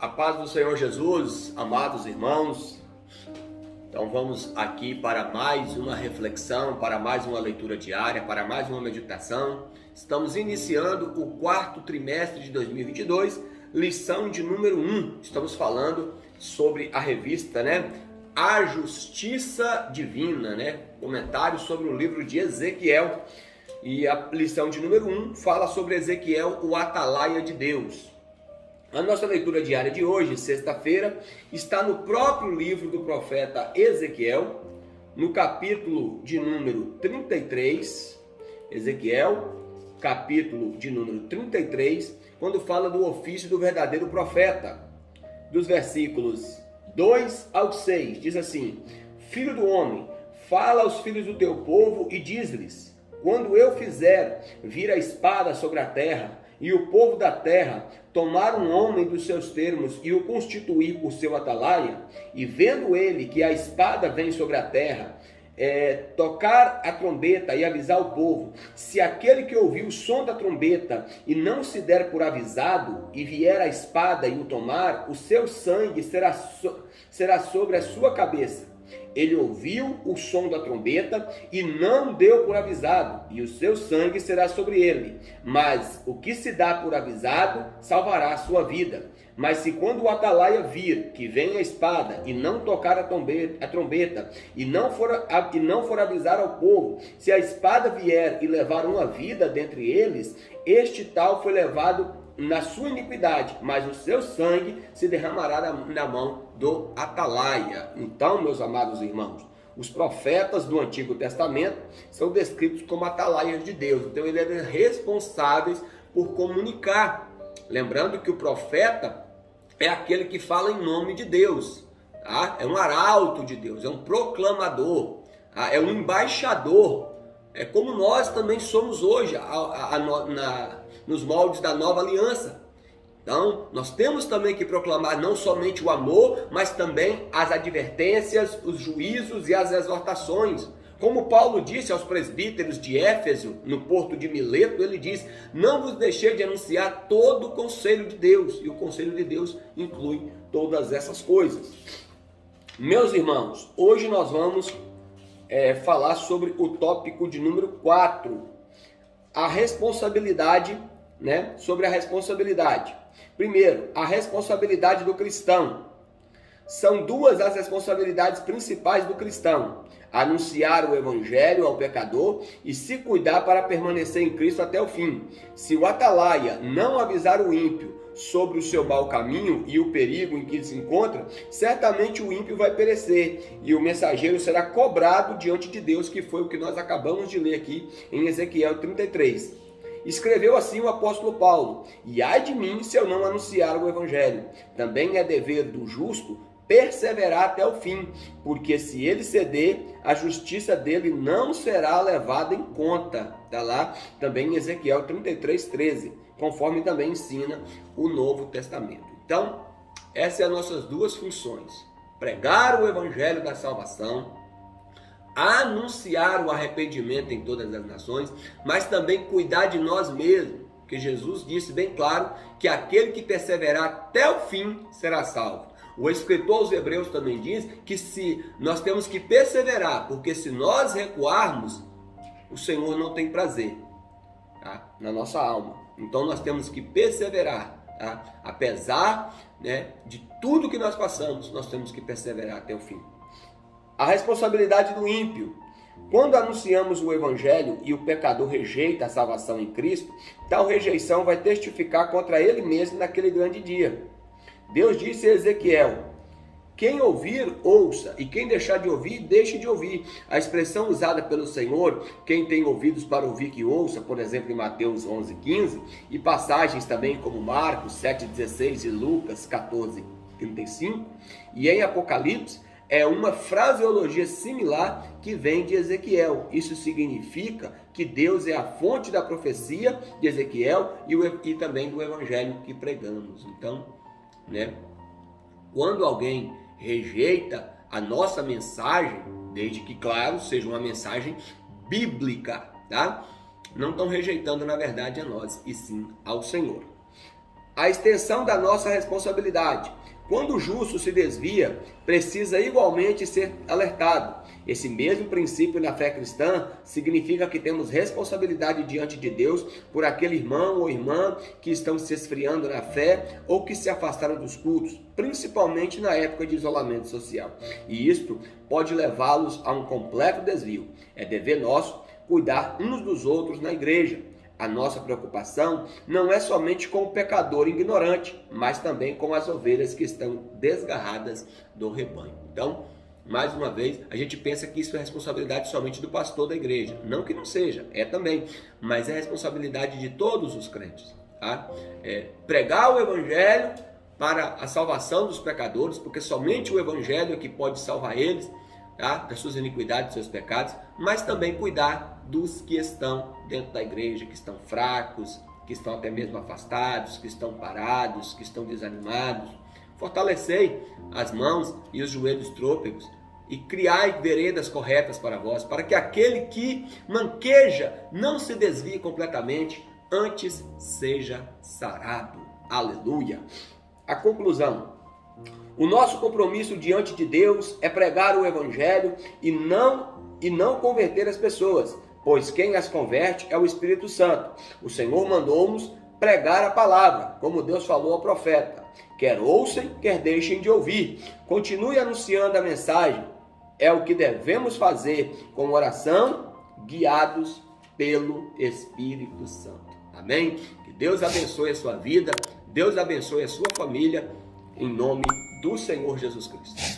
A paz do Senhor Jesus, amados irmãos. Então vamos aqui para mais uma reflexão, para mais uma leitura diária, para mais uma meditação. Estamos iniciando o quarto trimestre de 2022, lição de número 1. Estamos falando sobre a revista, A Justiça Divina, Comentário sobre o livro de Ezequiel. E a lição de número 1 fala sobre Ezequiel, o atalaia de Deus. A nossa leitura diária de hoje, sexta-feira, está no próprio livro do profeta Ezequiel, no capítulo de número 33, Ezequiel, capítulo de número 33, quando fala do ofício do verdadeiro profeta, dos versículos 2 ao 6, diz assim: Filho do homem, fala aos filhos do teu povo e diz-lhes: quando eu fizer vir a espada sobre a terra, e o povo da terra tomar um homem dos seus termos e o constituir por seu atalaia, e vendo ele que a espada vem sobre a terra, tocar a trombeta e avisar o povo, se aquele que ouviu o som da trombeta e não se der por avisado, e vier a espada e o tomar, o seu sangue será sobre a sua cabeça. Ele ouviu o som da trombeta e não deu por avisado, e o seu sangue será sobre ele. Mas o que se dá por avisado salvará a sua vida. Mas se quando o atalaia vir que vem a espada e não tocar a trombeta e não for avisar ao povo, se a espada vier e levar uma vida dentre eles, este tal foi levado na sua iniquidade, mas o seu sangue se derramará na mão do atalaia. Então, meus amados irmãos, os profetas do Antigo Testamento são descritos como atalaias de Deus. Então, eles eram responsáveis por comunicar. Lembrando que o profeta é aquele que fala em nome de Deus, tá? É um arauto de Deus, é um proclamador, tá? É um embaixador. É como nós também somos hoje, nos moldes da nova aliança. Então, nós temos também que proclamar não somente o amor, mas também as advertências, os juízos e as exortações. Como Paulo disse aos presbíteros de Éfeso, no porto de Mileto, ele diz: não vos deixei de anunciar todo o conselho de Deus. E o conselho de Deus inclui todas essas coisas. Meus irmãos, hoje nós vamos falar sobre o tópico de número 4, a responsabilidade, sobre a responsabilidade. Primeiro, a responsabilidade do cristão. São duas as responsabilidades principais do cristão: anunciar o evangelho ao pecador e se cuidar para permanecer em Cristo até o fim. Se o atalaia não avisar o ímpio sobre o seu mau caminho e o perigo em que ele se encontra, certamente o ímpio vai perecer e o mensageiro será cobrado diante de Deus, que foi o que nós acabamos de ler aqui em Ezequiel 33. Escreveu assim o apóstolo Paulo: e ai de mim se eu não anunciar o evangelho. Também é dever do justo perseverar até o fim, porque se ele ceder, a justiça dele não será levada em conta. Está lá também em Ezequiel 33:13, conforme também ensina o Novo Testamento. Então, essas são as nossas duas funções: pregar o evangelho da salvação, anunciar o arrependimento em todas as nações, mas também cuidar de nós mesmos, porque Jesus disse bem claro que aquele que perseverar até o fim será salvo. O escritor aos Hebreus também diz que nós temos que perseverar, porque se nós recuarmos, o Senhor não tem prazer, tá? Na nossa alma. Então nós temos que perseverar, tá? Apesar, de tudo que nós passamos, nós temos que perseverar até o fim. A responsabilidade do ímpio. Quando anunciamos o evangelho e o pecador rejeita a salvação em Cristo, tal rejeição vai testificar contra ele mesmo naquele grande dia. Deus disse a Ezequiel: quem ouvir, ouça, e quem deixar de ouvir, deixe de ouvir. A expressão usada pelo Senhor, quem tem ouvidos para ouvir que ouça, por exemplo, em Mateus 11:15, e passagens também como Marcos 7:16 e Lucas 14:35, e em Apocalipse, é uma fraseologia similar que vem de Ezequiel. Isso significa que Deus é a fonte da profecia de Ezequiel e também do evangelho que pregamos. Então, quando alguém rejeita a nossa mensagem, desde que, claro, seja uma mensagem bíblica, tá? Não estão rejeitando, na verdade, a nós, e sim ao Senhor. a extensão da nossa responsabilidade. Quando o justo se desvia, precisa igualmente ser alertado. Esse mesmo princípio na fé cristã significa que temos responsabilidade diante de Deus por aquele irmão ou irmã que estão se esfriando na fé ou que se afastaram dos cultos, principalmente na época de isolamento social. E isto pode levá-los a um completo desvio. É dever nosso cuidar uns dos outros na igreja. A nossa preocupação não é somente com o pecador ignorante, mas também com as ovelhas que estão desgarradas do rebanho. Então, mais uma vez, a gente pensa que isso é responsabilidade somente do pastor da igreja. Não que não seja, é também, mas é responsabilidade de todos os crentes. Tá? Pregar o evangelho para a salvação dos pecadores, porque somente o evangelho é que pode salvar eles, tá? Das suas iniquidades, dos seus pecados, mas também cuidar dos que estão dentro da igreja, que estão fracos, que estão até mesmo afastados, que estão parados, que estão desanimados. Fortalecei as mãos e os joelhos trôpegos e criai veredas corretas para vós, para que aquele que manqueja não se desvie completamente, antes seja sarado. Aleluia! A conclusão. O nosso compromisso diante de Deus é pregar o evangelho e não converter as pessoas, pois quem as converte é o Espírito Santo. O Senhor mandou-nos pregar a palavra, como Deus falou ao profeta. Quer ouçam, quer deixem de ouvir. Continue anunciando a mensagem. É o que devemos fazer com oração, guiados pelo Espírito Santo. Amém? Que Deus abençoe a sua vida, Deus abençoe a sua família, em nome do Senhor Jesus Cristo.